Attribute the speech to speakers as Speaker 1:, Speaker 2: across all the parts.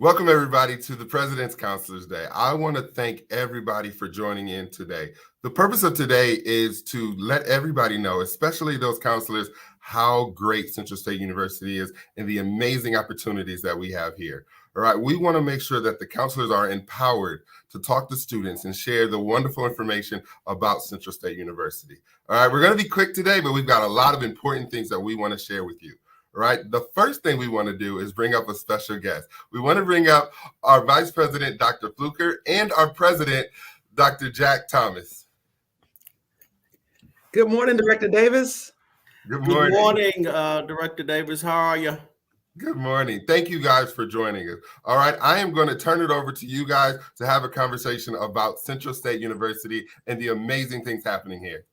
Speaker 1: Welcome, everybody, to the President's Counselors Day. I want to thank everybody for joining in today. The purpose of today is to let everybody know, especially those counselors, how great Central State University is and the amazing opportunities that we have here. All right, we want to make sure that the counselors are empowered to talk to students and share the wonderful information about Central State University. All right, we're going to be quick today, but we've got a lot of important things that we want to share with you. Right. The first thing we want to do is bring up a special guest. We want to bring up our Vice President, Dr. Fluker, and our President, Dr. Jack Thomas.
Speaker 2: Good morning, Director Davis.
Speaker 1: Good morning.
Speaker 3: Good morning, Director Davis. How are you?
Speaker 1: Good morning. Thank you guys for joining us. All right, I am going to turn it over to you guys to have a conversation about Central State University and the amazing things happening here.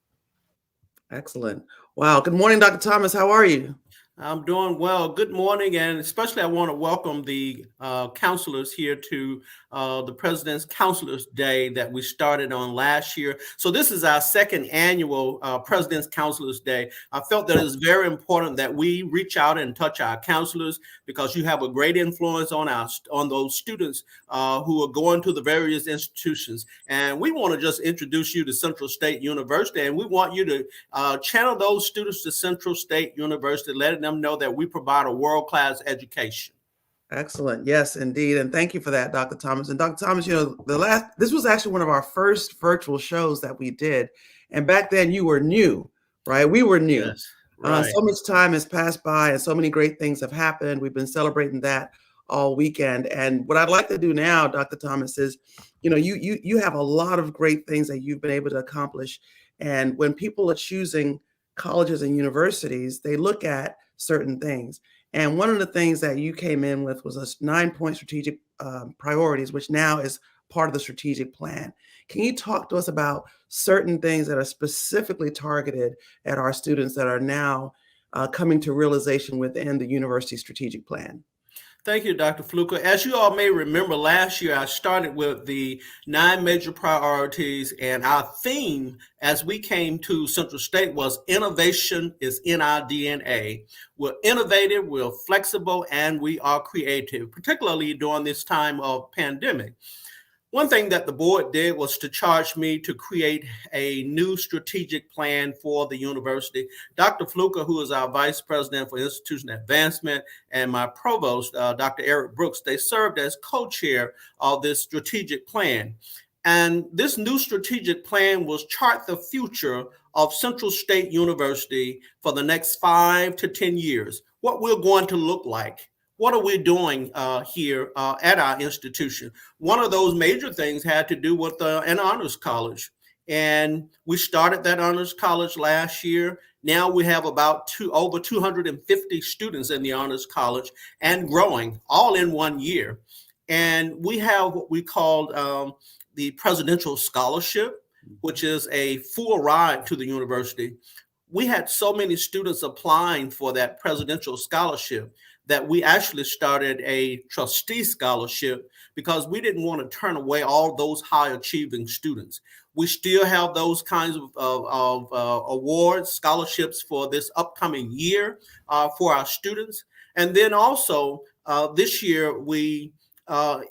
Speaker 2: Excellent. Wow. Good morning, Dr. Thomas. How are you?
Speaker 3: I'm doing well. Good morning, and especially I want to welcome the counselors here to the President's Counselors Day that we started on last year. So this is our second annual President's Counselors Day. I felt that it's very important that we reach out and touch our counselors because you have a great influence on those students who are going to the various institutions. And we want to just introduce you to Central State University, and we want you to channel those students to Central State University, letting them know that we provide a world-class education.
Speaker 2: Excellent. Yes, indeed. And thank you for that, Dr. Thomas. And Dr. Thomas, this was actually one of our first virtual shows that we did. And back then you were new, right? We were new.
Speaker 3: Yes, right.
Speaker 2: So much time has passed by and so many great things have happened. We've been celebrating that all weekend. And what I'd like to do now, Dr. Thomas, is, you have a lot of great things that you've been able to accomplish. And when people are choosing colleges and universities, they look at certain things. And one of the things that you came in with was a 9-point strategic priorities, which now is part of the strategic plan. Can you talk to us about certain things that are specifically targeted at our students that are now coming to realization within the university strategic plan?
Speaker 3: Thank you, Dr. Fluker. As you all may remember, last year I started with the 9 major priorities, and our theme as we came to Central State was innovation is in our DNA. We're innovative, we're flexible, and we are creative, particularly during this time of pandemic. One thing that the board did was to charge me to create a new strategic plan for the university. Dr. Fluker, who is our Vice President for Institution Advancement, and my Provost, Dr. Eric Brooks, they served as co-chair of this strategic plan. And this new strategic plan was chart the future of Central State University for the next 5 to 10 years, what we're going to look like. What are we doing here at our institution? One of those major things had to do with an honors college. And we started that honors college last year. Now we have about over 250 students in the honors college and growing all in 1 year. And we have what we call the Presidential Scholarship, which is a full ride to the university. We had so many students applying for that Presidential Scholarship that we actually started a trustee scholarship because we didn't want to turn away all those high achieving students. We still have those kinds of awards, scholarships for this upcoming year for our students. And then also this year, we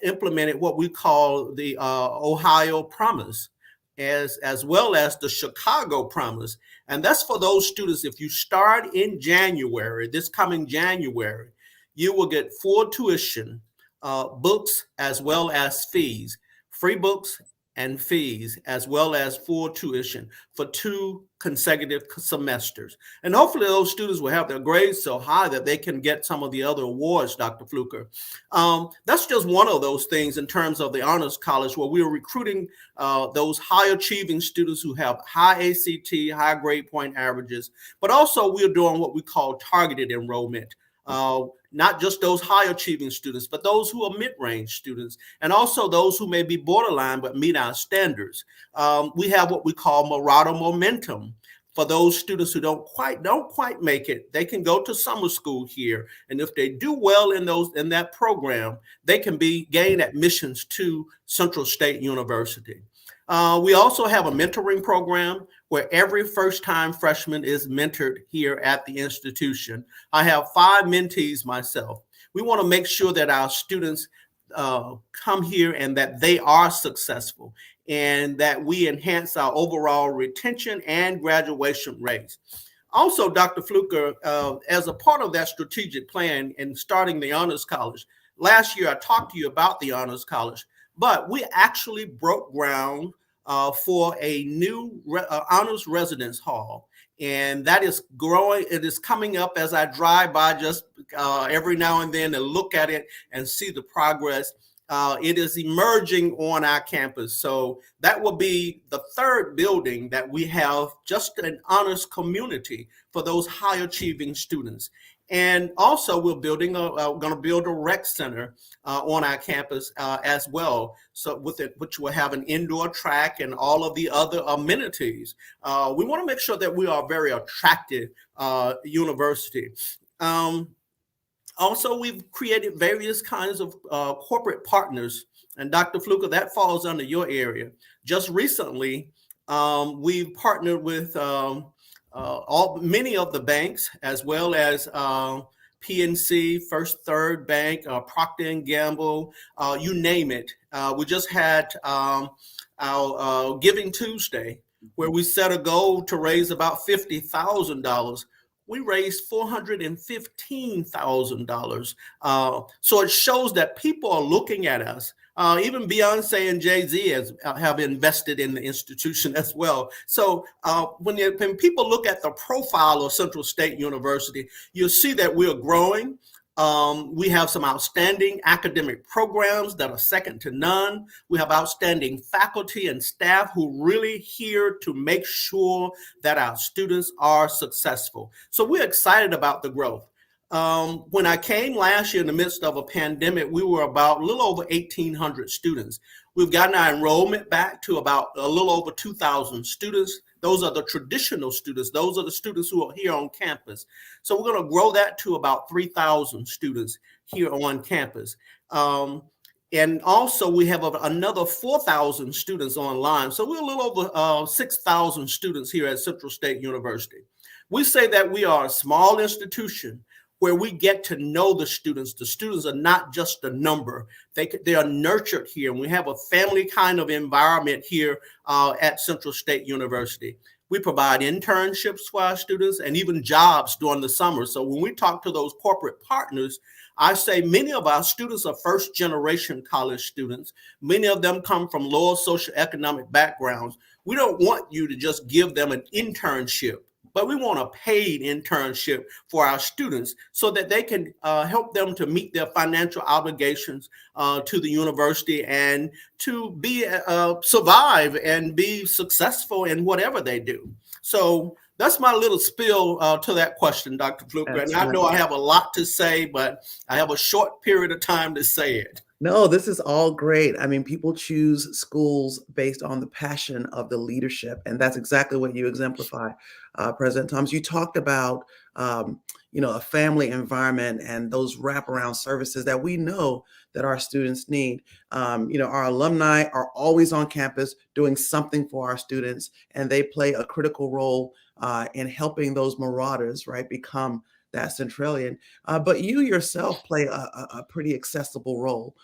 Speaker 3: implemented what we call the Ohio Promise, as well as the Chicago Promise. And that's for those students, if you start in January, this coming January, you will get full tuition, books, as well as fees, free books and fees, as well as full tuition for 2 consecutive semesters. And hopefully those students will have their grades so high that they can get some of the other awards, Dr. Fluker. That's just one of those things in terms of the honors college, where we're recruiting those high achieving students who have high ACT, high grade point averages, but also we're doing what we call targeted enrollment. Not just those high achieving students, but those who are mid-range students, and also those who may be borderline but meet our standards. We have what we call Marauder Momentum. For those students who don't quite make it, they can go to summer school here, and if they do well in that program, they can gain admissions to Central State University. We also have a mentoring program where every first-time freshman is mentored here at the institution. I have 5 mentees myself. We want to make sure that our students come here and that they are successful, and that we enhance our overall retention and graduation rates. Also, Dr. Fluker, as a part of that strategic plan in starting the Honors College, last year I talked to you about the Honors College, but we actually broke ground for a new Honors Residence Hall. And that is growing. It is coming up as I drive by just every now and then to look at it and see the progress. It is emerging on our campus. So that will be the third building that we have, just an honors community for those high achieving students. And also we're going to build a rec center on our campus as well. So which will have an indoor track and all of the other amenities. We want to make sure that we are a very attractive university. Also, we've created various kinds of corporate partners. And Dr. Fluker, that falls under your area. Just recently, we've partnered with many of the banks, as well as PNC, First Third Bank, Procter & Gamble, you name it. We just had our Giving Tuesday, where we set a goal to raise about $50,000. We raised $415,000. So it shows that people are looking at us. Even Beyonce and Jay-Z have invested in the institution as well. So when people look at the profile of Central State University, you'll see that we're growing. We have some outstanding academic programs that are second to none. We have outstanding faculty and staff who really here to make sure that our students are successful. So we're excited about the growth. When I came last year in the midst of a pandemic, we were about a little over 1,800 students. We've gotten our enrollment back to about a little over 2,000 students. Those are the traditional students. Those are the students who are here on campus. So we're going to grow that to about 3,000 students here on campus. And also we have another 4,000 students online. So we're a little over 6,000 students here at Central State University. We say that we are a small institution where we get to know the students. The students are not just a number. They are nurtured here. And we have a family kind of environment here at Central State University. We provide internships for our students and even jobs during the summer. So when we talk to those corporate partners, I say many of our students are first generation college students. Many of them come from lower socioeconomic backgrounds. We don't want you to just give them an internship, but we want a paid internship for our students so that they can help them to meet their financial obligations to the university and to be survive and be successful in whatever they do. So that's my little spill to that question, Dr. Fluker. And I know I have a lot to say, but I have a short period of time to say it.
Speaker 2: No, this is all great. I mean, people choose schools based on the passion of the leadership, and that's exactly what you exemplify, President Thomas. You talked about, a family environment and those wraparound services that we know that our students need. Our alumni are always on campus doing something for our students, and they play a critical role in helping those marauders, right, become that centralian. But you yourself play a pretty accessible role.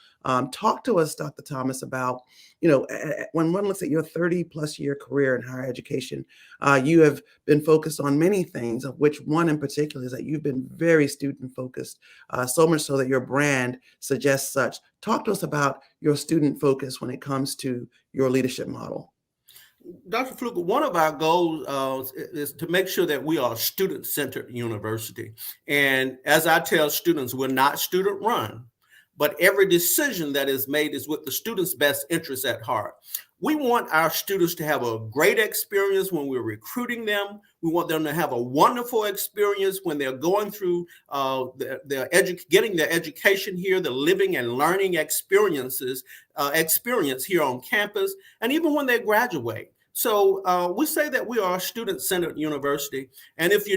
Speaker 2: Talk to us, Dr. Thomas, about, when one looks at your 30 plus year career in higher education, you have been focused on many things, of which one in particular is that you've been very student focused, so much so that your brand suggests such. Talk to us about your student focus when it comes to your leadership model.
Speaker 3: Dr. Fluker, one of our goals is to make sure that we are a student-centered university. And as I tell students, we're not student-run, but every decision that is made is with the students' best interests at heart. We want our students to have a great experience when we're recruiting them. We want them to have a wonderful experience when they're going through getting their education here, the living and learning experience here on campus, and even when they graduate. So we say that we are a student-centered university. And if you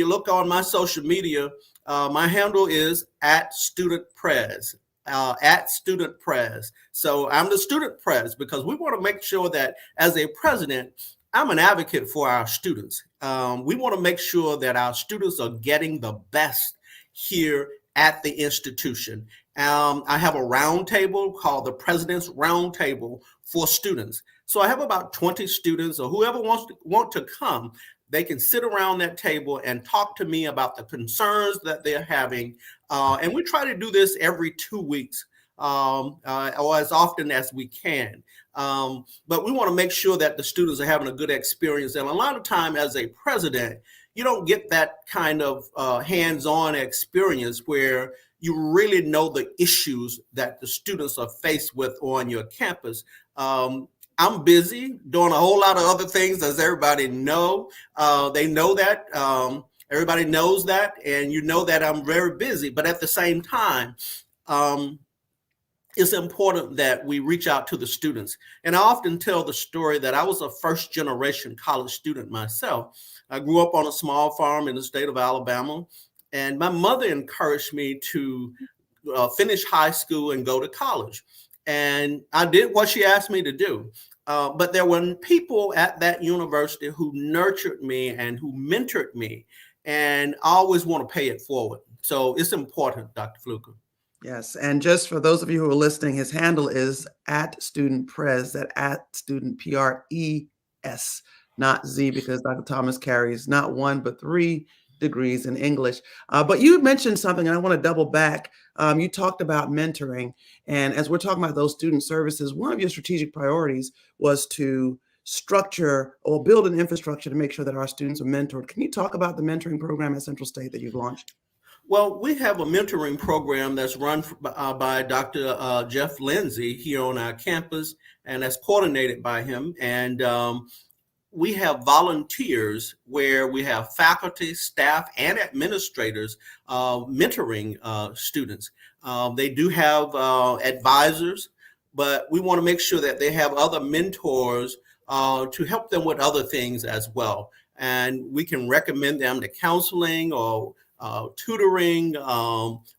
Speaker 3: look on my social media, my handle is @StudentPres. @StudentPres. So I'm the student pres because we want to make sure that as a president, I'm an advocate for our students. We want to make sure that our students are getting the best here at the institution. I have a round table called the President's Round Table for students. So I have about 20 students, or whoever want to come, they can sit around that table and talk to me about the concerns that they're having. And we try to do this every 2 weeks, or as often as we can. But we want to make sure that the students are having a good experience. And a lot of time as a president, you don't get that kind of hands-on experience where you really know the issues that the students are faced with on your campus. I'm busy doing a whole lot of other things, as everybody know. They know that. Everybody knows that, and you know that I'm very busy. But at the same time, it's important that we reach out to the students. And I often tell the story that I was a first-generation college student myself. I grew up on a small farm in the state of Alabama, and my mother encouraged me to finish high school and go to college. And I did what she asked me to do. But there were people at that university who nurtured me and who mentored me, and I always want to pay it forward. So it's important, Dr. Fluker.
Speaker 2: Yes, and just for those of you who are listening, his handle is @StudentPres, that @StudentPres, not Z, because Dr. Thomas carries not 1 but 3 degrees in English. But you mentioned something, and I want to double back. You talked about mentoring, and as we're talking about those student services, one of your strategic priorities was to structure or build an infrastructure to make sure that our students are mentored. Can you talk about the mentoring program at Central State that you've launched?
Speaker 3: Well, we have a mentoring program that's run by Dr. Jeff Lindsay here on our campus, and that's coordinated by him. And we have volunteers where we have faculty, staff, and administrators mentoring students. They do have advisors, but we want to make sure that they have other mentors to help them with other things as well. And we can recommend them to counseling or tutoring,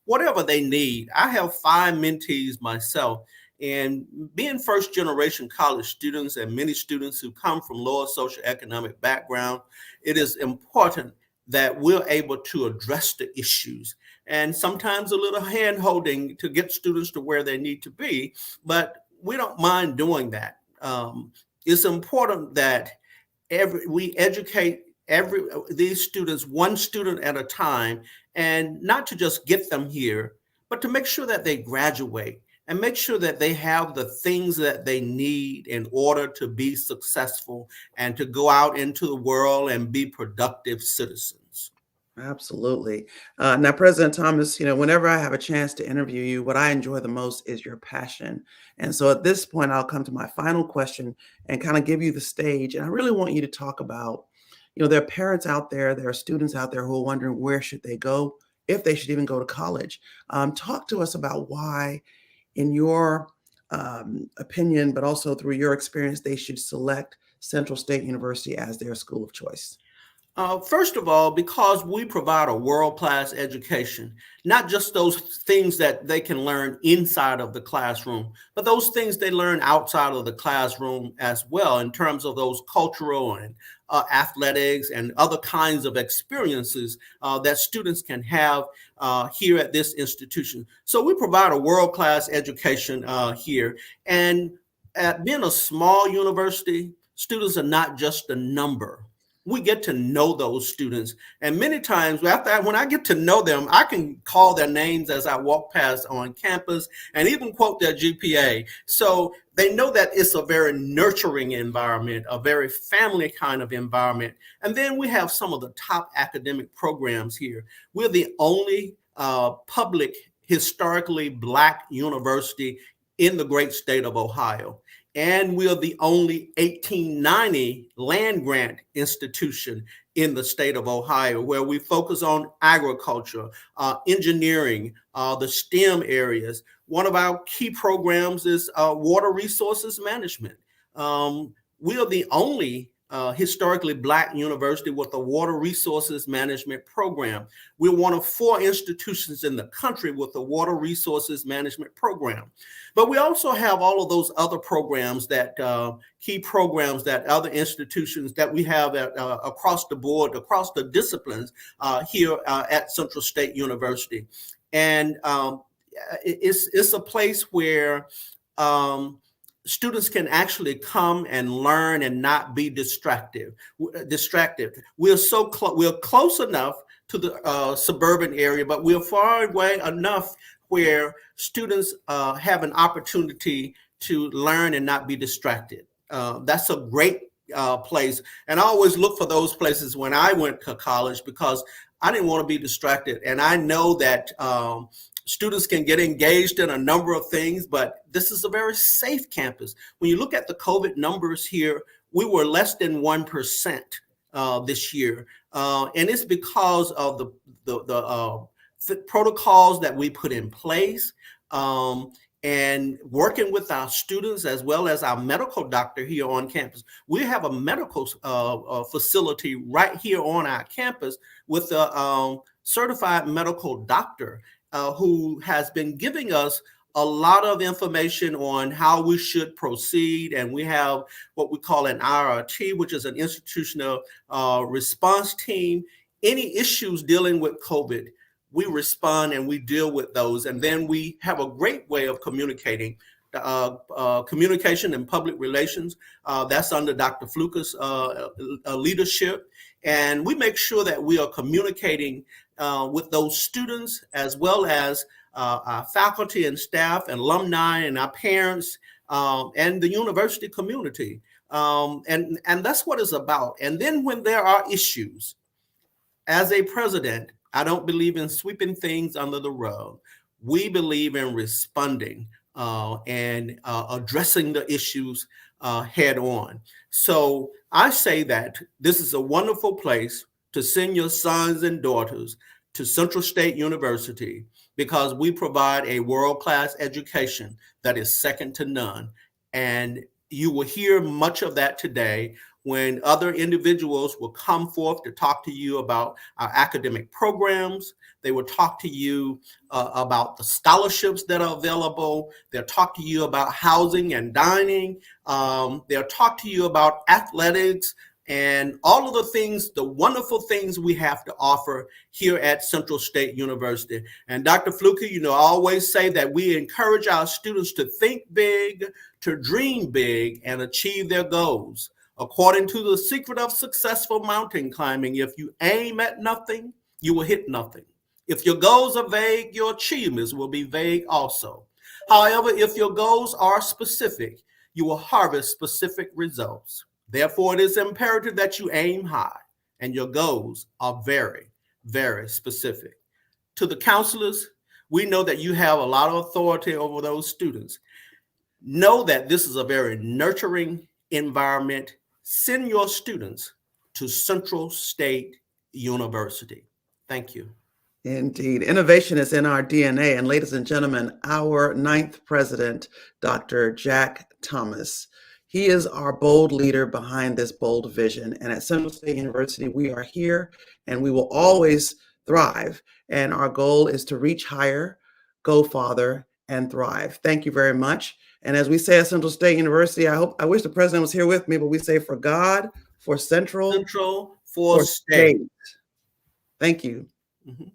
Speaker 3: whatever they need. I have 5 mentees myself, and being first generation college students and many students who come from lower socioeconomic background, it is important that we're able to address the issues, and sometimes a little hand holding to get students to where they need to be, but we don't mind doing that. It's important that we educate these students, one student at a time, and not to just get them here, but to make sure that they graduate and make sure that they have the things that they need in order to be successful and to go out into the world and be productive citizens.
Speaker 2: Absolutely. Now, President Thomas, whenever I have a chance to interview you, what I enjoy the most is your passion. And so at this point, I'll come to my final question and kind of give you the stage. And I really want you to talk about, there are parents out there, there are students out there who are wondering where should they go, if they should even go to college. Talk to us about why, in your opinion, but also through your experience, they should select Central State University as their school of choice.
Speaker 3: First of all, because we provide a world-class education, not just those things that they can learn inside of the classroom, but those things they learn outside of the classroom as well, in terms of those cultural and athletics and other kinds of experiences that students can have here at this institution. So we provide a world-class education here. And at being a small university, students are not just a number. We get to know those students. And many times when I get to know them, I can call their names as I walk past on campus and even quote their GPA. So they know that it's a very nurturing environment, a very family kind of environment. And then we have some of the top academic programs here. We're the only public, historically Black university in the great state of Ohio. And we are the only 1890 land grant institution in the state of Ohio, where we focus on agriculture, engineering, the STEM areas. One of our key programs is water resources management. We are the only historically Black university with a water resources management program. We're one of 4 institutions in the country with a water resources management program. But we also have all of those other programs that key programs that other institutions that we have across the board, across the disciplines here at Central State University. And it's a place where students can actually come and learn and not be distracted. We're we're close enough to the suburban area, but we're far away enough where students have an opportunity to learn and not be distracted. That's a great place. And I always look for those places when I went to college because I didn't want to be distracted. And I know that students can get engaged in a number of things, but this is a very safe campus. When you look at the COVID numbers here, we were less than 1% this year. And it's because of the protocols that we put in place. And working with our students as well as our medical doctor here on campus. We have a medical facility right here on our campus with a certified medical doctor who has been giving us a lot of information on how we should proceed. And we have what we call an IRT, which is an institutional response team. Any issues dealing with COVID, we respond and we deal with those. And then we have a great way of communicating. Communication and public relations, that's under Dr. Fluka's leadership. And we make sure that we are communicating with those students as well as our faculty and staff and alumni and our parents and the university community. And that's what it's about. And then when there are issues, as a president, I don't believe in sweeping things under the rug. We believe in responding and addressing the issues head on. So I say that this is a wonderful place to send your sons and daughters to Central State University because we provide a world-class education that is second to none. And you will hear much of that today when other individuals will come forth to talk to you about our academic programs. They will talk to you about the scholarships that are available. They'll talk to you about housing and dining. They'll talk to you about athletics and all of the things, the wonderful things we have to offer here at Central State University. And Dr. Fluka, I always say that we encourage our students to think big, to dream big, and achieve their goals. According to the secret of successful mountain climbing, if you aim at nothing, you will hit nothing. If your goals are vague, your achievements will be vague also. However, if your goals are specific, you will harvest specific results. Therefore, it is imperative that you aim high and your goals are very, very specific. To the counselors, we know that you have a lot of authority over those students. Know that this is a very nurturing environment. Send your students to Central State University. Thank you.
Speaker 2: Indeed. Innovation is in our DNA. And ladies and gentlemen, our 9th president, Dr. Jack Thomas. He is our bold leader behind this bold vision. And at Central State University, we are here and we will always thrive. And our goal is to reach higher, go farther, and thrive. Thank you very much. And as we say at Central State University, I wish the president was here with me, but we say for God, for Central,
Speaker 3: for State.
Speaker 2: Thank you.
Speaker 3: Mm-hmm.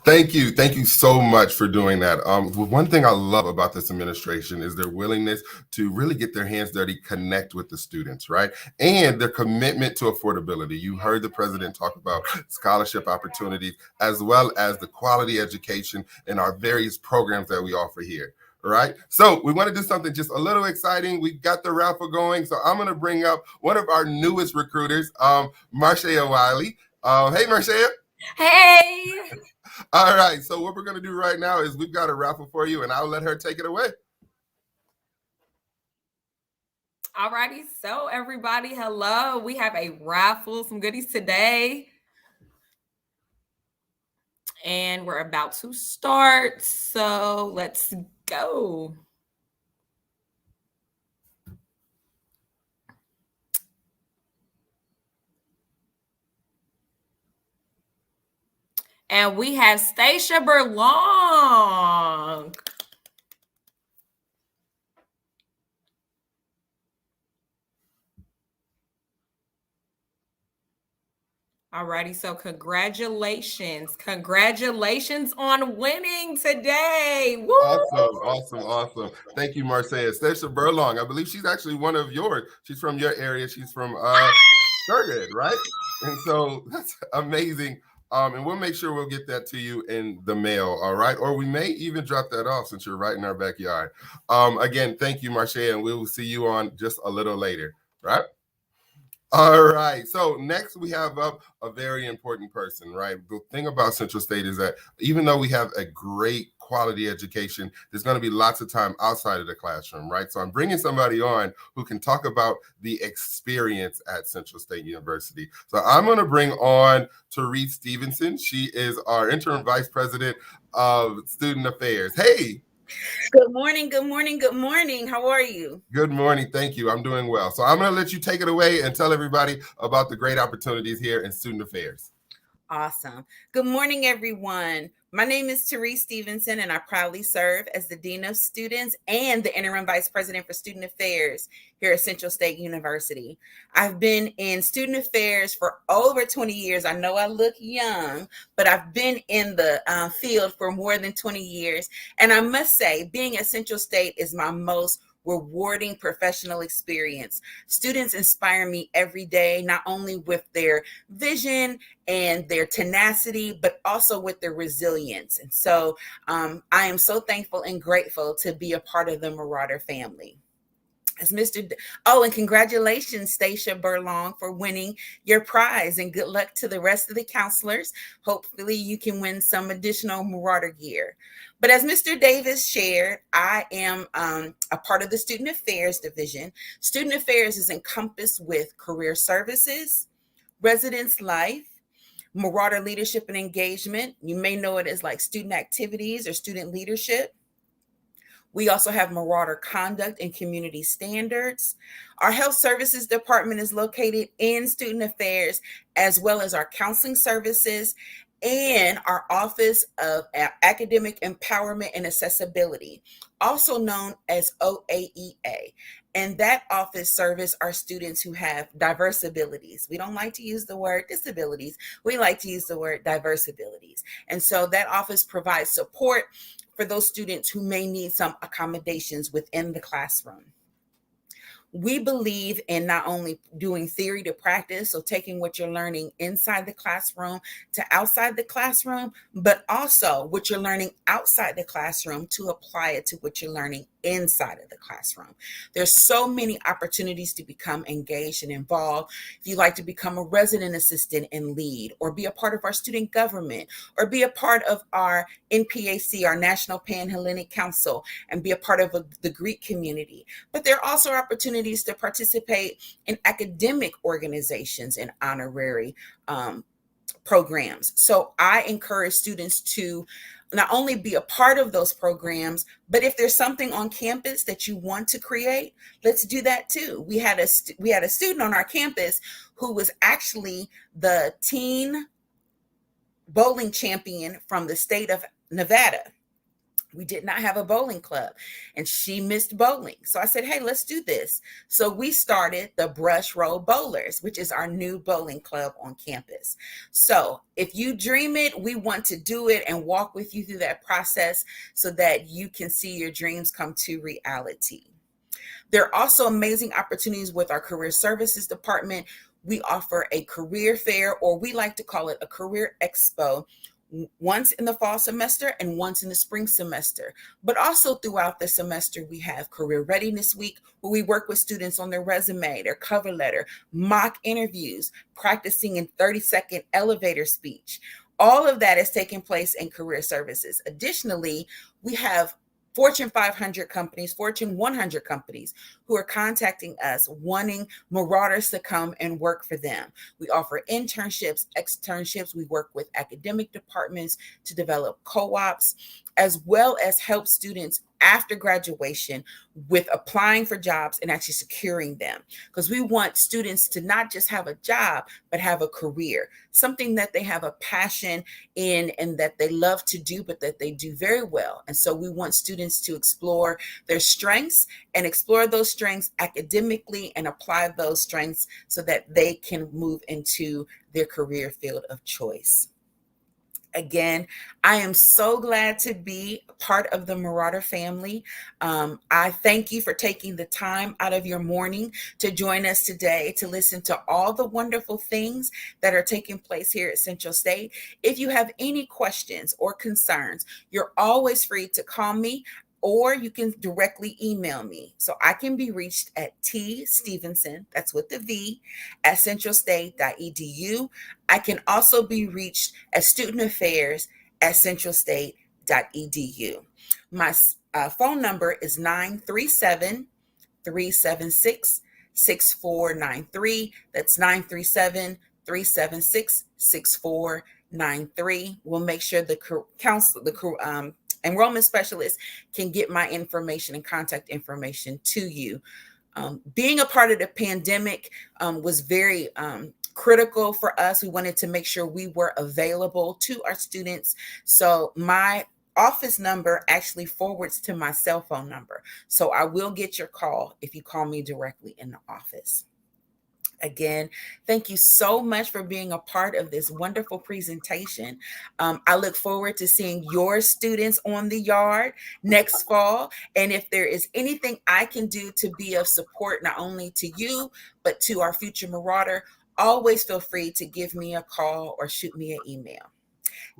Speaker 1: Thank you. Thank you so much for doing that. One thing I love about this administration is their willingness to really get their hands dirty, connect with the students, right? And their commitment to affordability. You heard the president talk about scholarship opportunities, as well as the quality education in our various programs that we offer here. Right. So we want to do something just a little exciting. We got the raffle going. So I'm going to bring up one of our newest recruiters, Marcia Wiley. Hey, Marcia.
Speaker 4: Hey.
Speaker 1: All right. So what we're going to do right now is we've got a raffle for you, and I'll let her take it away.
Speaker 4: All righty. So everybody, hello. We have a raffle, some goodies today. And we're about to start. So let's go. And we have Stacia Berlong. Alrighty, so congratulations. Congratulations on winning today. Woo!
Speaker 1: Awesome. Thank you, Marcia. Stacia Burlong, I believe she's actually one of yours. She's from your area. She's from Thurgood, right? And so that's amazing. And we'll make sure we'll get that to you in the mail, all right? Or we may even drop that off since you're right in our backyard. Again, thank you, Marcia, and we will see you on just a little later, right? All right. So next we have up a very important person, right? The thing about Central State is that even though we have a great quality education, there's going to be lots of time outside of the classroom, right? So I'm bringing somebody on who can talk about the experience at Central State University. So I'm going to bring on Terree Stevenson. She is our interim vice president of student affairs. Hey.
Speaker 5: Good morning. How are you?
Speaker 1: Good morning. Thank you. I'm doing well. So I'm going to let you take it away and tell everybody about the great opportunities here in student affairs.
Speaker 5: Awesome. Good morning, everyone. My name is Terree Stevenson, and I proudly serve as the Dean of Students and the Interim Vice President for Student Affairs here at Central State University. I've been in student affairs for over 20 years. I know I look young, but I've been in the field for more than 20 years. And I must say, being at Central State is my most rewarding professional experience. Students inspire me every day, not only with their vision and their tenacity, but also with their resilience. And so I am so thankful and grateful to be a part of the Marauder family. As and congratulations, Stacia Burlong, for winning your prize, and good luck to the rest of the counselors. Hopefully you can win some additional Marauder gear. But as Mr. Davis shared, I am a part of the Student Affairs Division. Student Affairs is encompassed with career services, residence life, Marauder leadership and engagement. You may know it as like student activities or student leadership. We also have Marauder conduct and community standards. Our health services department is located in student affairs, as well as our counseling services and our Office of Academic Empowerment and Accessibility, also known as OAEA. And that office serves our students who have diverse abilities. We don't like to use the word disabilities. We like to use the word diverse abilities. And so that office provides support for those students who may need some accommodations within the classroom. We believe in not only doing theory to practice, so taking what you're learning inside the classroom to outside the classroom, but also what you're learning outside the classroom to apply it to what you're learning inside of the classroom. There's so many opportunities to become engaged and involved. If you'd like to become a resident assistant and lead, or be a part of our student government, or be a part of our NPAC, our National Pan-Hellenic Council, and be a part of the Greek community. But there are also opportunities to participate in academic organizations and honorary programs. So I encourage students to not only be a part of those programs, but if there's something on campus that you want to create, let's do that too. We had a student on our campus who was actually the teen bowling champion from the state of Nevada. We did not have a bowling club, and she missed bowling. So I said, hey, let's do this. So we started the Brush Roll Bowlers, which is our new bowling club on campus. So if you dream it, we want to do it and walk with you through that process so that you can see your dreams come to reality. There are also amazing opportunities with our career services department. We offer a career fair, or we like to call it a career expo, once in the fall semester and once in the spring semester. But also throughout the semester, we have Career Readiness Week, where we work with students on their resume, their cover letter, mock interviews, practicing in 30-second elevator speech. All of that is taking place in career services. Additionally, we have Fortune 500 companies, Fortune 100 companies who are contacting us wanting Marauders to come and work for them. We offer internships, externships. We work with academic departments to develop co-ops, as well as help students after graduation with applying for jobs and actually securing them. Because we want students to not just have a job, but have a career, something that they have a passion in and that they love to do, but that they do very well. And so we want students to explore their strengths and explore those strengths academically and apply those strengths so that they can move into their career field of choice. Again, I am so glad to be part of the Marauder family. I thank you for taking the time out of your morning to join us today to listen to all the wonderful things that are taking place here at Central State. If you have any questions or concerns, you're always free to call me, or you can directly email me. So I can be reached at Stevenson, that's with the V, at centralstate.edu. I can also be reached at studentaffairs@centralstate.edu. My phone number is 937-376-6493. That's 937-376-6493. We'll make sure the enrollment specialist can get my information and contact information to you. Being a part of the pandemic was very critical for us. We wanted to make sure we were available to our students. So my office number actually forwards to my cell phone number. So I will get your call if you call me directly in the office. Again, thank you so much for being a part of this wonderful presentation. I look forward to seeing your students on the yard next fall. And if there is anything I can do to be of support, not only to you, but to our future Marauder, always feel free to give me a call or shoot me an email.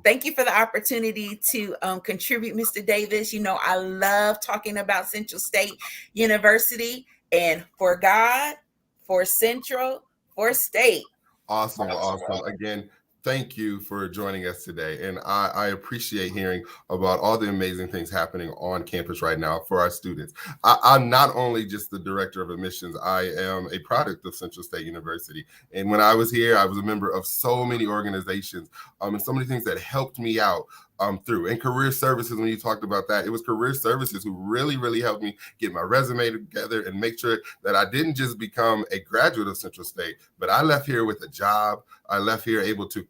Speaker 5: Thank you for the opportunity to contribute, Mr. Davis. You know, I love talking about Central State University, and for God, for Central, for State.
Speaker 1: Awesome. Again, thank you for joining us today. And I appreciate hearing about all the amazing things happening on campus right now for our students. I'm not only just the director of admissions, I am a product of Central State University. And when I was here, I was a member of so many organizations and so many things that helped me out through. And career services, when you talked about that, it was career services who really helped me get my resume together and make sure that I didn't just become a graduate of Central State, but I left here with a job. I left here able to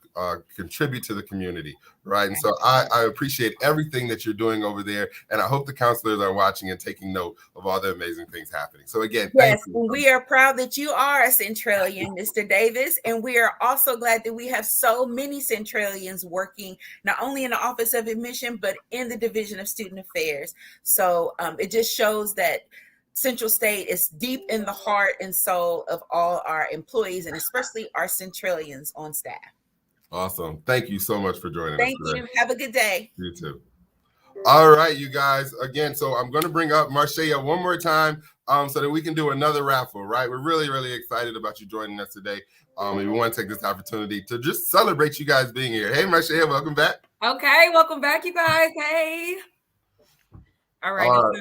Speaker 1: contribute to the community, right? And so I appreciate everything that you're doing over there. And I hope the counselors are watching and taking note of all the amazing things happening. So again,
Speaker 5: yes, we are proud that you are a Centralian, Mr. Davis. And we are also glad that we have so many Centralians working, not only in the Office of Admission, but in the Division of Student Affairs. So it just shows that Central State is deep in the heart and soul of all our employees, and especially our Centralians on staff.
Speaker 1: Awesome. Thank you so much for joining us today.
Speaker 5: Thank you. Have a good day.
Speaker 1: You too. All right, you guys. Again, so I'm going to bring up Marcia one more time so that we can do another raffle, right? We're really excited about you joining us today. And we want to take this opportunity to just celebrate you guys being here. Hey, Marcia, welcome back.
Speaker 4: Okay, welcome back, you guys. Hey. All right, so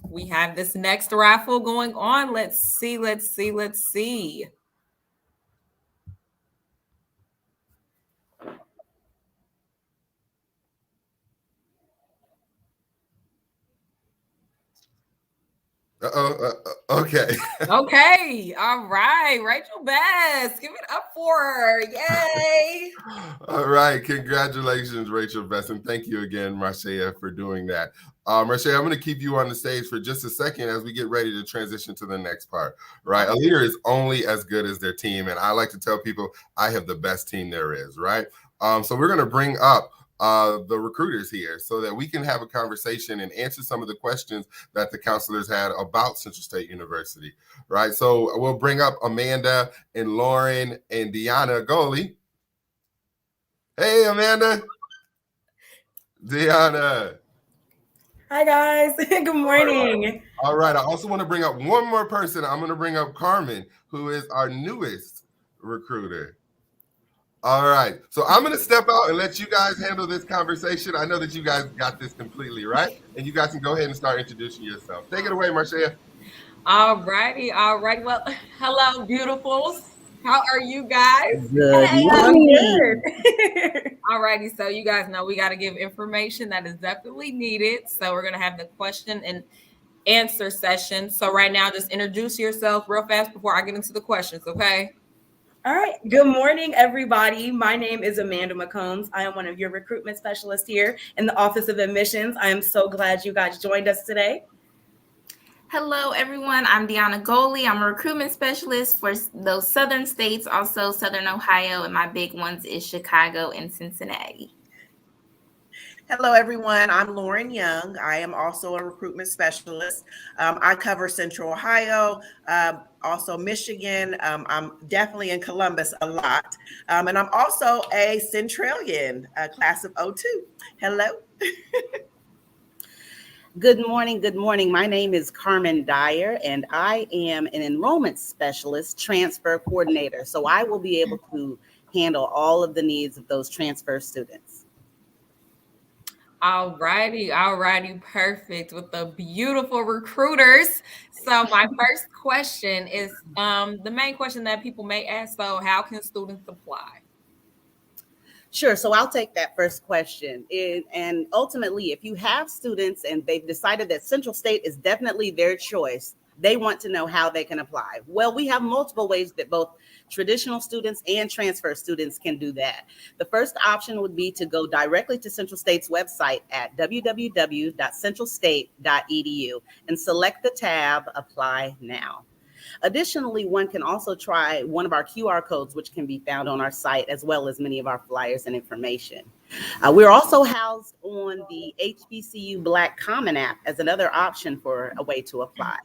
Speaker 4: we have this next raffle going on. Let's see.
Speaker 1: Okay.
Speaker 4: Okay. All right. Rachel Best. Give it up for her. Yay.
Speaker 1: All right. Congratulations, Rachel Best. And thank you again, Marcia, for doing that. Marcia, I'm going to keep you on the stage for just a second as we get ready to transition to the next part, right? A leader is only as good as their team. And I like to tell people I have the best team there is, right? So we're going to bring up the recruiters here so that we can have a conversation and answer some of the questions that the counselors had about Central State University, right? So we'll bring up Amanda and Lauren and Deanna Goley. Hey, Amanda. Deanna.
Speaker 6: Hi, guys. Good morning.
Speaker 1: All right. I also want to bring up one more person. I'm going to bring up Carmen, who is our newest recruiter. All right. So I'm going to step out and let you guys handle this conversation. I know that you guys got this completely, right? And you guys can go ahead and start introducing yourself. Take it away, Marcia.
Speaker 4: All righty. Well, hello, beautifuls. How are you guys?
Speaker 6: Hey, I'm good.
Speaker 4: All righty. So you guys know we got to give information that is definitely needed. So we're going to have the question and answer session. So right now, just introduce yourself real fast before I get into the questions, okay?
Speaker 6: All right. Good morning, everybody. My name is Amanda McCombs. I am one of your recruitment specialists here in the Office of Admissions. I am so glad you guys joined us today.
Speaker 7: Hello, everyone. I'm Deanna Goley. I'm a recruitment specialist for those southern states, also Southern Ohio, and my big ones is Chicago and Cincinnati.
Speaker 8: Hello, everyone. I'm Lauren Young. I am also a recruitment specialist. I cover Central Ohio, also Michigan. I'm definitely in Columbus a lot. And I'm also a Centralian, class of '02. Hello.
Speaker 9: Good morning. Good morning. My name is Carmen Dyer, and I am an enrollment specialist transfer coordinator. So I will be able to handle all of the needs of those transfer students.
Speaker 4: All righty, perfect with the beautiful recruiters. So my first question is the main question that people may ask. So how can students apply?
Speaker 9: Sure. So I'll take that first question. And ultimately, if you have students and they've decided that Central State is definitely their choice, they want to know how they can apply. Well, we have multiple ways that both traditional students and transfer students can do that. The first option would be to go directly to Central State's website at www.centralstate.edu and select the tab Apply Now. Additionally, one can also try one of our QR codes, which can be found on our site, as well as many of our flyers and information. We're also housed on the HBCU Black Common app as another option for a way to apply.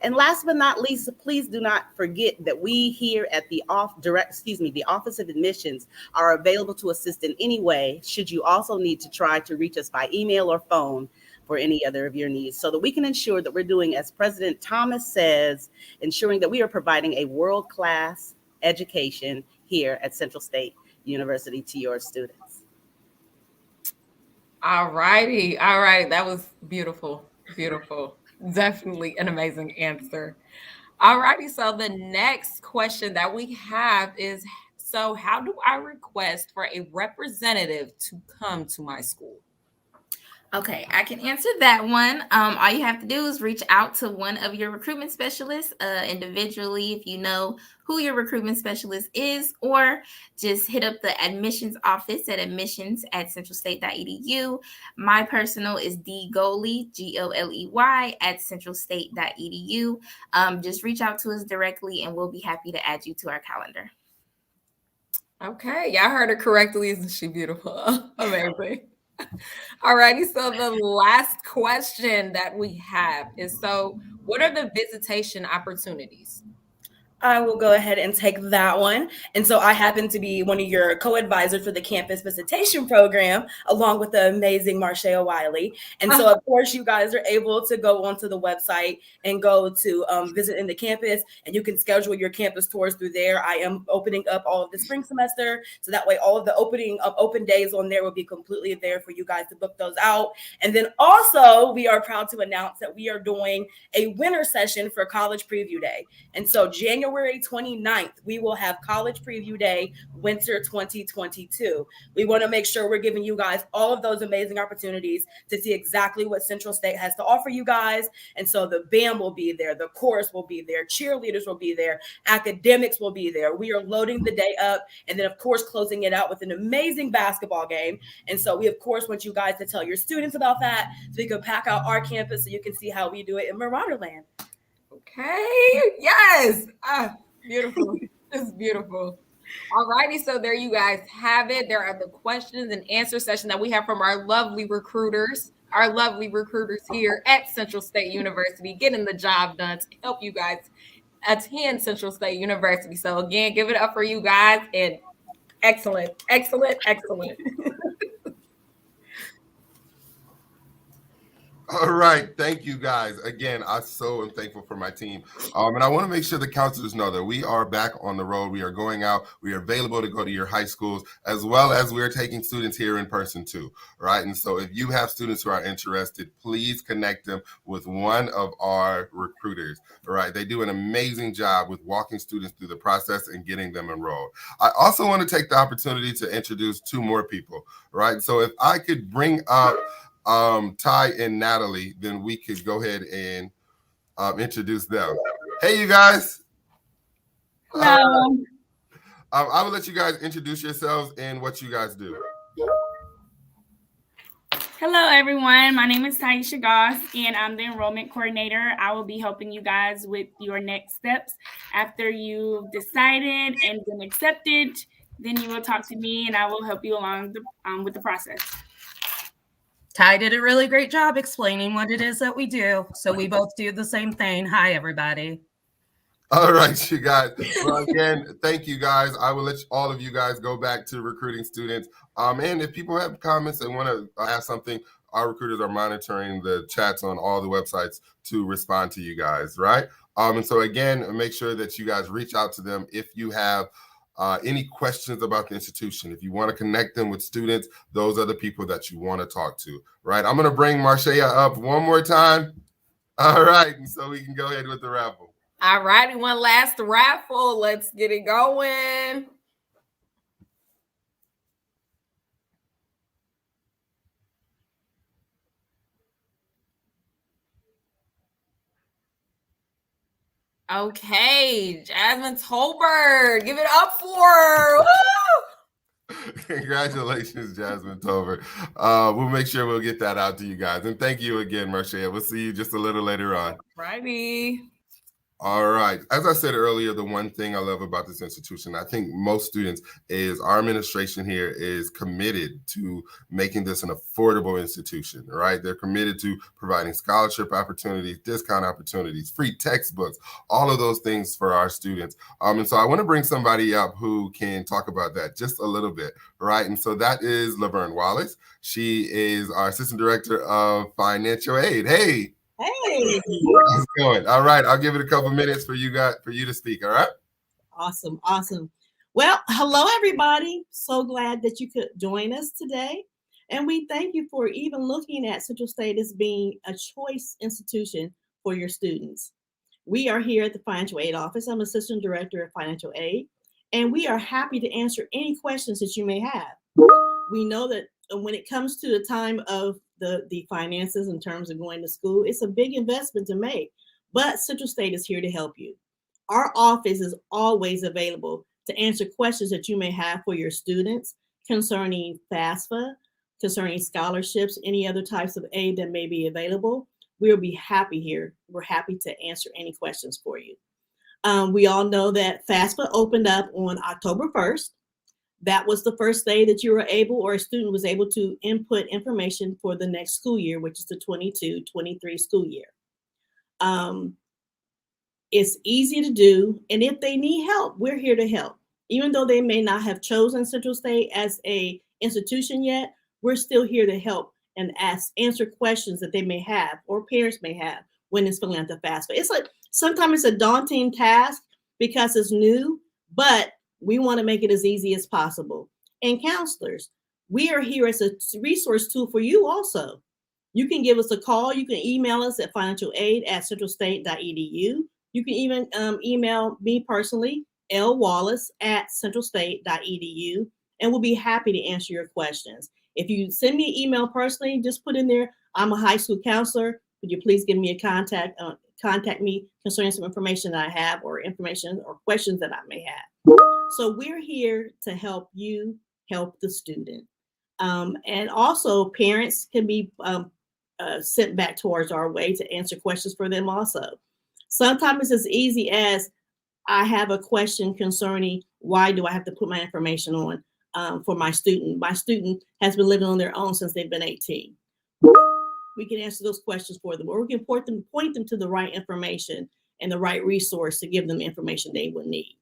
Speaker 9: And last but not least, please do not forget that we here at the Office of Admissions are available to assist in any way, should you also need to try to reach us by email or phone for any other of your needs, so that we can ensure that we're doing, as President Thomas says, ensuring that we are providing a world-class education here at Central State University to your students.
Speaker 4: All righty. That was beautiful. Definitely an amazing answer. All righty. So the next question that we have is, so how do I request for a representative to come to my school?
Speaker 7: Okay, I can answer that one. All you have to do is reach out to one of your recruitment specialists individually if you know who your recruitment specialist is, or just hit up the admissions office at admissions@centralstate.edu. My personal is dgoley, GOLEY, @centralstate.edu. Just reach out to us directly and we'll be happy to add you to our calendar.
Speaker 4: Okay, y'all heard her correctly. Isn't she beautiful? Amazing. All righty. So the last question that we have is, so what are the visitation opportunities?
Speaker 6: I will go ahead and take that one. And so I happen to be one of your co-advisors for the campus visitation program, along with the amazing Marshall Wiley. And so, of course, you guys are able to go onto the website and go to visit in the campus, and you can schedule your campus tours through there. I am opening up all of the spring semester, so that way all of the open days on there will be completely there for you guys to book those out. And then also, we are proud to announce that we are doing a winter session for College Preview Day. And so January 29th, we will have College Preview Day, Winter 2022. We want to make sure we're giving you guys all of those amazing opportunities to see exactly what Central State has to offer you guys. And so the band will be there, the chorus will be there, cheerleaders will be there, academics will be there. We are loading the day up, and then, of course, closing it out with an amazing basketball game. And so we, of course, want you guys to tell your students about that, so we can pack out our campus so you can see how we do it in Marauderland.
Speaker 4: Okay. Yes. Beautiful. This is beautiful. All righty. So there you guys have it. There are the questions and answer session that we have from our lovely recruiters here at Central State University, getting the job done to help you guys attend Central State University. So again, give it up for you guys, and excellent.
Speaker 1: All right. Thank you, guys. Again, I so am thankful for my team. And I want to make sure the counselors know that we are back on the road. We are going out. We are available to go to your high schools, as well as we're taking students here in person too, right? And so if you have students who are interested, please connect them with one of our recruiters, all right? They do an amazing job with walking students through the process and getting them enrolled. I also want to take the opportunity to introduce two more people, right? So if I could bring up Ty and Natalie, then we could go ahead and introduce them. Hey, you guys.
Speaker 10: Hello.
Speaker 1: I will let you guys introduce yourselves and what you guys do.
Speaker 10: Hello, everyone. My name is Taisha Goss, and I'm the enrollment coordinator. I will be helping you guys with your next steps. After you've decided and been accepted, then you will talk to me, and I will help you along with the process.
Speaker 11: Ty did a really great job explaining what it is that we do. So we both do the same thing. Hi, everybody.
Speaker 1: All right, you guys. Well, again, thank you, guys. I will let all of you guys go back to recruiting students. And if people have comments and want to ask something, our recruiters are monitoring the chats on all the websites to respond to you guys, right? And so, again, make sure that you guys reach out to them if you have any questions about the institution. If you want to connect them with students, those are the people that you want to talk to, right? I'm going to bring Marcia up one more time. All right, and so we can go ahead with the raffle.
Speaker 4: All righty, one last raffle. Let's get it going. Okay, Jasmine Tolbert, give it up for her. Woo!
Speaker 1: Congratulations, Jasmine Tolbert. We'll make sure we'll get that out to you guys. And thank you again, Marcia. We'll see you just a little later on.
Speaker 4: Righty.
Speaker 1: All right. As I said earlier, the one thing I love about this institution, I think most students, is our administration here is committed to making this an affordable institution, right? They're committed to providing scholarship opportunities, discount opportunities, free textbooks, all of those things for our students. And so I want to bring somebody up who can talk about that just a little bit, right? And so that is Laverne Wallace. She is our Assistant Director of Financial Aid. Hey.
Speaker 12: Hey,
Speaker 1: How's it going? All right, I'll give it a couple minutes for you to speak. All right.
Speaker 12: Awesome. Well, hello everybody. So glad that you could join us today, and we thank you for even looking at Central State as being a choice institution for your students. We are here at the Financial Aid Office. I'm Assistant Director of Financial Aid, and we are happy to answer any questions that you may have. We know that when it comes to the time of the finances in terms of going to school, it's a big investment to make, but Central State is here to help you. Our office is always available to answer questions that you may have for your students concerning FAFSA, concerning scholarships, any other types of aid that may be available. We'll be happy here. We're happy to answer any questions for you. We all know that FAFSA opened up on October 1st. That was the first day that you were able, or a student was able, to input information for the next school year, which is the 22-23 school year. It's easy to do, and if they need help, we're here to help. Even though they may not have chosen Central State as an institution yet, we're still here to help and answer questions that they may have or parents may have when it's filling out the FAFSA. It's like sometimes it's a daunting task because it's new, but we want to make it as easy as possible. And counselors, we are here as a resource tool for you also. You can give us a call. You can email us at financialaid@centralstate.edu. You can even email me personally, lwallace@centralstate.edu, and we'll be happy to answer your questions. If you send me an email personally, just put in there, I'm a high school counselor. Would you please give me a contact me concerning some information that I have, or information or questions that I may have. So we're here to help you help the student. And also parents can be sent back towards our way to answer questions for them also. Sometimes it's as easy as, I have a question concerning why do I have to put my information on for my student. My student has been living on their own since they've been 18. We can answer those questions for them, or we can point them to the right information and the right resource to give them the information they will need.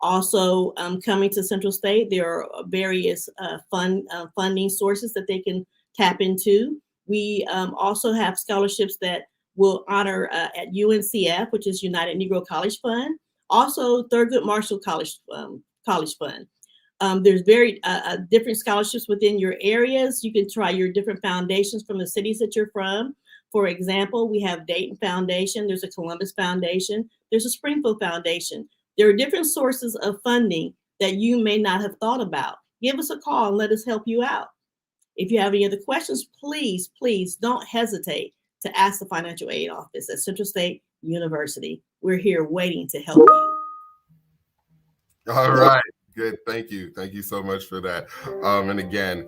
Speaker 12: Also, coming to Central State, there are various funding sources that they can tap into. We also have scholarships that will honor at UNCF, which is United Negro College Fund, also Thurgood Marshall College Fund. There's very different scholarships within your areas. You can try your different foundations from the cities that you're from. For example, we have Dayton Foundation, there's a Columbus Foundation, there's a Springfield Foundation. There are different sources of funding that you may not have thought about. Give us a call and let us help you out. If you have any other questions, please don't hesitate to ask the financial aid office at Central State University. We're here waiting to help you.
Speaker 1: All right. Good. Thank you. Thank you so much for that. And again,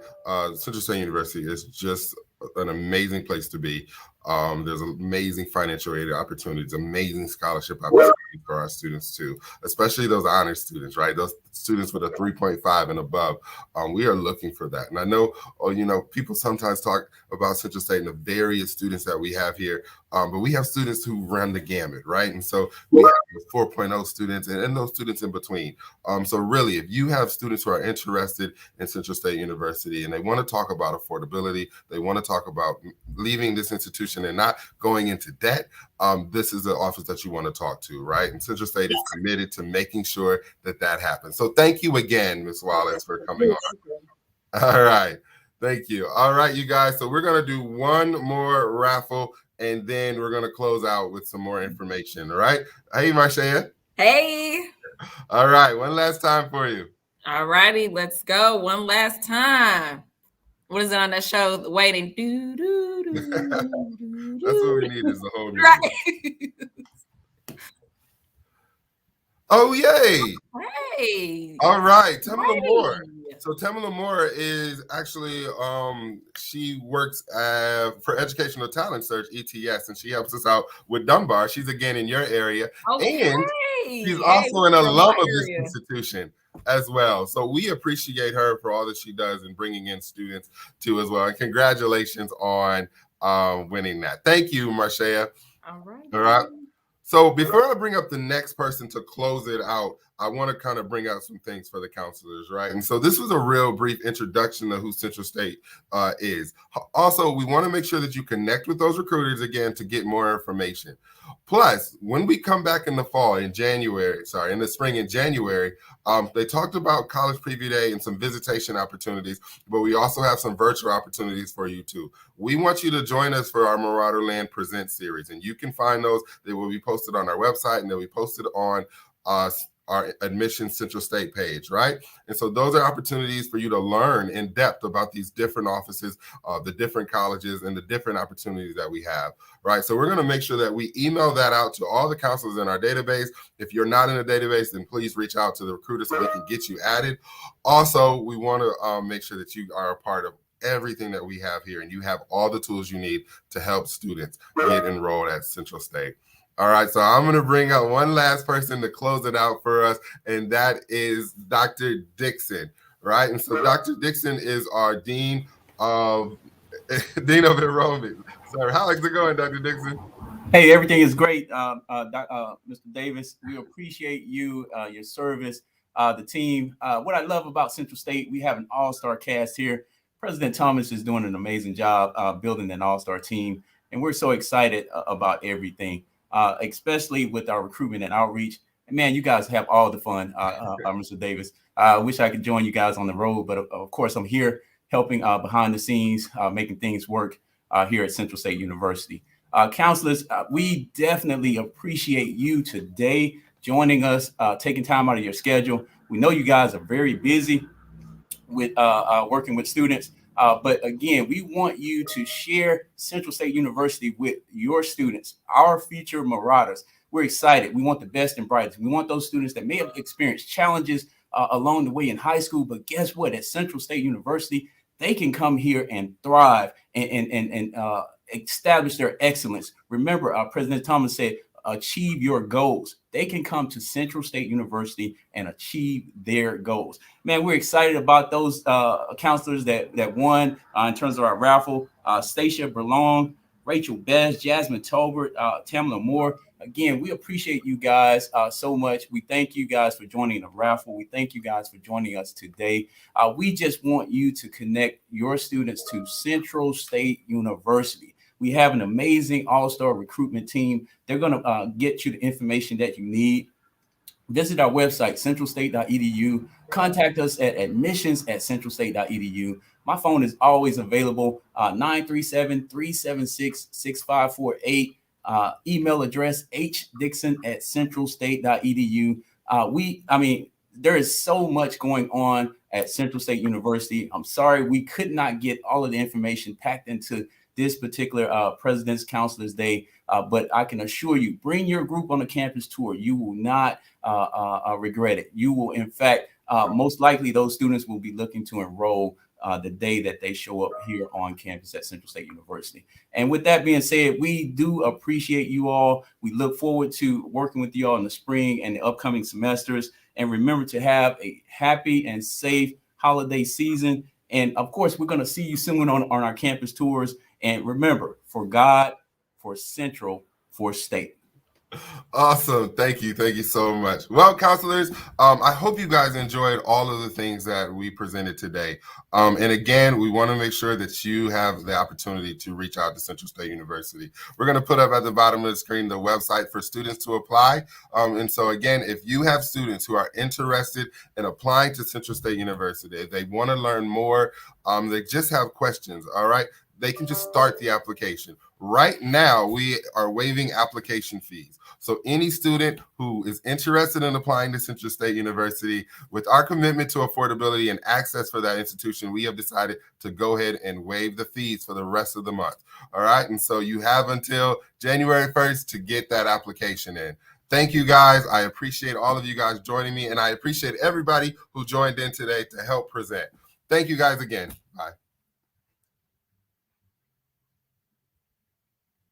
Speaker 1: Central State University is just an amazing place to be. There's amazing financial aid opportunities, amazing scholarship opportunities for our students too, especially those honors students, right? Those students with a 3.5 and above. We are looking for that. And I know, people sometimes talk about Central State and the various students that we have here, but we have students who run the gamut, right? And so we have 4.0 students and those students in between. So really, if you have students who are interested in Central State University and they want to talk about affordability, they want to talk about leaving this institution and not going into debt, this is the office that you want to talk to, right? And Central State is committed to making sure that that happens. So thank you again, Ms. Wallace, for coming on. All right. Thank you. All right, you guys. So we're going to do one more raffle, and then we're going to close out with some more information. All right. Hey, Marcia.
Speaker 4: Hey.
Speaker 1: All right. One last time for you.
Speaker 4: All righty. Let's go. One last time. What is it on that show? Waiting.
Speaker 1: That's what we need is the whole music.
Speaker 4: Right.
Speaker 1: Oh, yay.
Speaker 4: Hey.
Speaker 1: All right. Tamala Moore. So Tamala Moore is actually, she works for Educational Talent Search, ETS, and she helps us out with Dunbar. She's again in your area.
Speaker 4: Okay.
Speaker 1: And she's also an alum of this institution as well. So we appreciate her for all that she does and bringing in students too as well. And congratulations on winning that. Thank you, Marcia.
Speaker 4: All right.
Speaker 1: All right. So before I bring up the next person to close it out, I want to kind of bring out some things for the counselors, right? And so this was a real brief introduction to who Central State is. Also, we want to make sure that you connect with those recruiters again to get more information. Plus, when we come back in the fall, in the spring in January, they talked about College Preview Day and some visitation opportunities, but we also have some virtual opportunities for you too. We want you to join us for our Marauderland Present series, and you can find those. They will be posted on our website, and they'll be posted on our Admissions Central State page, right? And so those are opportunities for you to learn in depth about these different offices, the different colleges, and the different opportunities that we have, right? So we're going to make sure that we email that out to all the counselors in our database. If you're not in the database, then please reach out to the recruiter so they can get you added. Also, we want to make sure that you are a part of everything that we have here, and you have all the tools you need to help students get enrolled at Central State. All right, so I'm going to bring out one last person to close it out for us, and that is Dr. Dixon, right? And so Dr. Dixon is our Dean of Enrollment. So how's it going, Dr. Dixon?
Speaker 13: Hey, everything is great, Mr. Davis. We appreciate you, your service, the team. What I love about Central State, we have an all-star cast here. President Thomas is doing an amazing job building an all-star team, and we're so excited about everything. Especially with our recruitment and outreach. And man, you guys have all the fun, Mr. Davis. I wish I could join you guys on the road, but of course I'm here helping behind the scenes, making things work here at Central State University. Counselors, we definitely appreciate you today joining us, taking time out of your schedule. We know you guys are very busy with working with students. But again, we want you to share Central State University with your students, our future Marauders. We're excited. We want the best and brightest. We want those students that may have experienced challenges along the way in high school, but guess what? At Central State University, they can come here and thrive and establish their excellence. Remember, President Thomas said, achieve your goals. They can come to Central State University and achieve their goals. Man, we're excited about those counselors that won in terms of our raffle. Stacia Berlong, Rachel Best, Jasmine Tolbert, Tamala Moore. Again, we appreciate you guys so much. We thank you guys for joining the raffle. We thank you guys for joining us today. We just want you to connect your students to Central State University. We have an amazing all-star recruitment team. They're going to get you the information that you need. Visit our website, centralstate.edu. Contact us at admissions@centralstate.edu. My phone is always available, 937-376-6548. Email address, hdixon@centralstate.edu. There is so much going on at Central State University. I'm sorry we could not get all of the information packed into this particular President's Counselors Day, but I can assure you, bring your group on a campus tour. You will not regret it. You will, in fact, most likely those students will be looking to enroll the day that they show up here on campus at Central State University. And with that being said, we do appreciate you all. We look forward to working with you all in the spring and the upcoming semesters. And remember to have a happy and safe holiday season. And of course, we're going to see you soon on our campus tours. And remember, for God, for Central, for State.
Speaker 1: Awesome. Thank you. Thank you so much. Well, counselors, I hope you guys enjoyed all of the things that we presented today. And again, we want to make sure that you have the opportunity to reach out to Central State University. We're going to put up at the bottom of the screen the website for students to apply. And so again, if you have students who are interested in applying to Central State University, if they want to learn more, they just have questions, all right, they can just start the application. Right now, we are waiving application fees. So any student who is interested in applying to Central State University, with our commitment to affordability and access for that institution, we have decided to go ahead and waive the fees for the rest of the month. All right. And so you have until January 1st to get that application in. Thank you, guys. I appreciate all of you guys joining me, and I appreciate everybody who joined in today to help present. Thank you guys again. Bye.